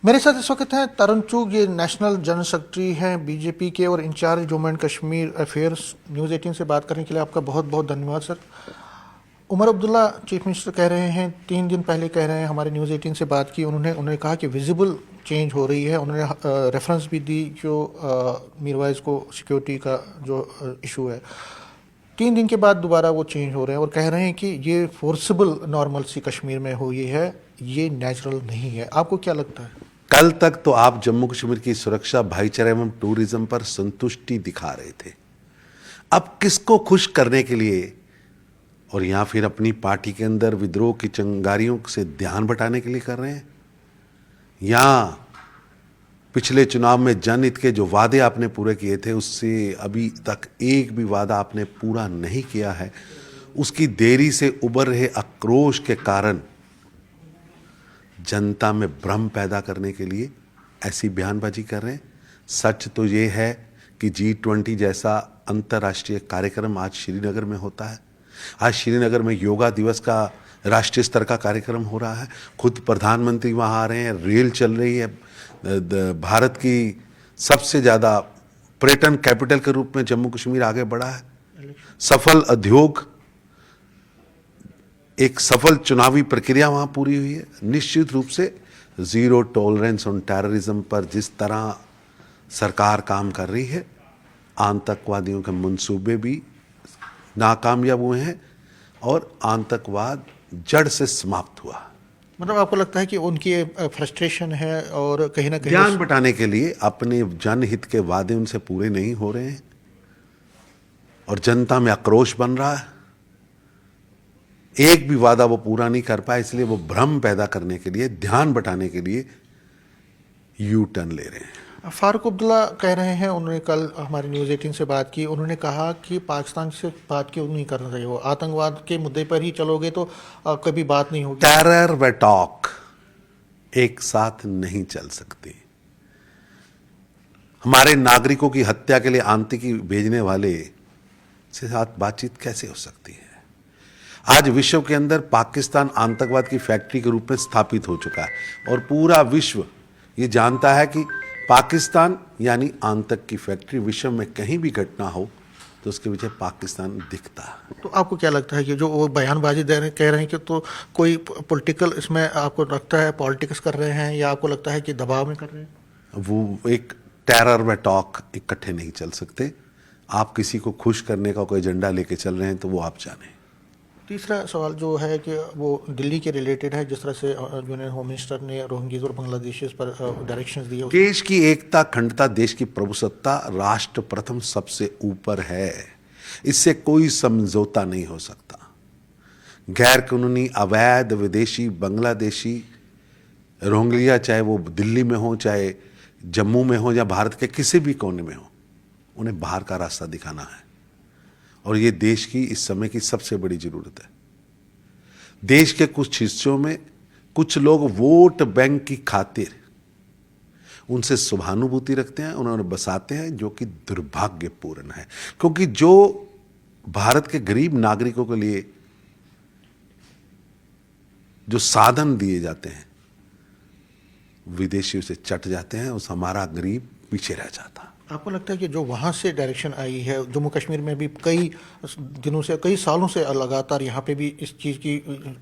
मेरे साथ इस वक्त हैं तरुण चूग, ये नेशनल जनरल सेक्रेटरी हैं बीजेपी के और incharge Jammu and Kashmir affairs. News 18 से बात करने के लिए आपका बहुत बहुत धन्यवाद sir. Omar Abdullah chief minister कह रहे हैं, 3 दिन पहले कह रहे हैं, हमारे न्यूज़ 18 से बात की, उन्होंने कहा कि विजिबल चेंज हो रही है। उन्होंने रेफरेंस भी दी जो मीरवाइज को सिक्योरिटी का जो इशू है। 3 दिन के बाद दोबारा वो चेंज हो रहे हैं और कह रहे हैं कि ये फोर्सिबल नॉर्मलसी कश्मीर में हुई है, ये नेचुरल नहीं है। आपको क्या लगता है? कल तक तो आप जम्मू कश्मीर की सुरक्षा, भाईचारा एवं टूरिज्म पर संतुष्टि दिखा रहे थे। अब किसको खुश करने के लिए और या फिर अपनी पार्टी के अंदर विद्रोह की चिंगारियों से ध्यान बटाने के लिए कर रहे हैं, या पिछले चुनाव में जनहित के जो वादे आपने पूरे किए थे उससे अभी तक एक भी वादा आपने पूरा नहीं किया है, उसकी देरी से उभर रहे आक्रोश के कारण जनता में भ्रम पैदा करने के लिए ऐसी बयानबाजी कर रहे हैं। सच तो ये है कि G20 जैसा अंतर्राष्ट्रीय कार्यक्रम आज श्रीनगर में होता है। आज श्रीनगर में योगा दिवस का राष्ट्रीय स्तर का कार्यक्रम हो रहा है। खुद प्रधानमंत्री वहाँ आ रहे हैं, रेल चल रही है। भारत की सबसे ज़्यादा पर्यटन कैपिटल के रूप में जम्मू कश्मीर आगे बढ़ा है। सफल उद्योग, एक सफल चुनावी प्रक्रिया वहां पूरी हुई है। निश्चित रूप से जीरो टॉलरेंस ऑन टेररिज्म पर जिस तरह सरकार काम कर रही है, आतंकवादियों के मंसूबे भी नाकामयाब हुए हैं और आतंकवाद जड़ से समाप्त हुआ। मतलब आपको लगता है कि उनकी फ्रस्ट्रेशन है और कहीं ना कहीं ध्यान बटाने के लिए अपने जनहित के वादे उनसे पूरे नहीं हो रहे हैं और जनता में आक्रोश बन रहा है। एक भी वादा वो पूरा नहीं कर पाए, इसलिए वो भ्रम पैदा करने के लिए, ध्यान बटाने के लिए यू टर्न ले रहे हैं। फारूक अब्दुल्ला कह रहे हैं, उन्होंने कल हमारी न्यूज़ 18 से बात की, उन्होंने कहा कि पाकिस्तान से बात क्यों नहीं करना चाहिए, वो आतंकवाद के मुद्दे पर ही चलोगे तो कभी बात नहीं होगी। टेरर व टॉक एक साथ नहीं चल सकती। हमारे नागरिकों की हत्या के लिए आतंकी भेजने वाले से साथ बातचीत कैसे हो सकती है? आज विश्व के अंदर पाकिस्तान आतंकवाद की फैक्ट्री के रूप में स्थापित हो चुका है और पूरा विश्व ये जानता है कि पाकिस्तान यानी आतंक की फैक्ट्री। विश्व में कहीं भी घटना हो तो उसके पीछे पाकिस्तान दिखता है। तो आपको क्या लगता है कि जो वो बयानबाजी दे रहे कह रहे हैं कि तो कोई पॉलिटिकल इसमें आपको लगता है पॉलिटिक्स कर रहे हैं, या आपको लगता है कि दबाव में कर रहे हैं? वो एक टेरर व टॉक इकट्ठे नहीं चल सकते। आप किसी को खुश करने का कोई एजेंडा लेके चल रहे हैं तो वो आप जाने। तीसरा सवाल जो है कि वो दिल्ली के रिलेटेड है, जिस तरह से यूनियन होम मिनिस्टर ने रोहिंग्याज और बांग्लादेशीज पर डायरेक्शंस दिए। देश की एकता, अखंडता, देश की प्रभुसत्ता राष्ट्र प्रथम सबसे ऊपर है, इससे कोई समझौता नहीं हो सकता। गैर कानूनी, अवैध, विदेशी, बांग्लादेशी, रोहिंग्या, चाहे वो दिल्ली में हो, चाहे जम्मू में हो या भारत के किसी भी कोने में हो, उन्हें बाहर का रास्ता दिखाना है और ये देश की इस समय की सबसे बड़ी जरूरत है। देश के कुछ हिस्सों में कुछ लोग वोट बैंक की खातिर उनसे सहानुभूति रखते हैं, उन्हें बसाते हैं, जो कि दुर्भाग्यपूर्ण है। क्योंकि जो भारत के गरीब नागरिकों के लिए जो साधन दिए जाते हैं विदेशी उसे चट जाते हैं, उस हमारा गरीब पीछे रह जाता। आपको लगता है कि जो वहाँ से डायरेक्शन आई है, जम्मू कश्मीर में भी कई दिनों से, कई सालों से लगातार यहाँ पे भी इस चीज़ की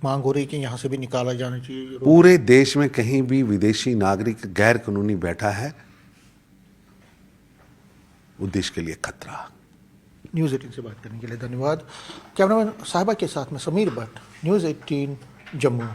मांग हो रही है कि यहाँ से भी निकाला जाना चाहिए? पूरे देश में कहीं भी विदेशी नागरिक गैर कानूनी बैठा है, वो देश के लिए खतरा। न्यूज़ 18 से बात करने के लिए धन्यवाद। कैमरामैन साहिबा के साथ में समीर भट्ट, न्यूज़ 18 जम्मू।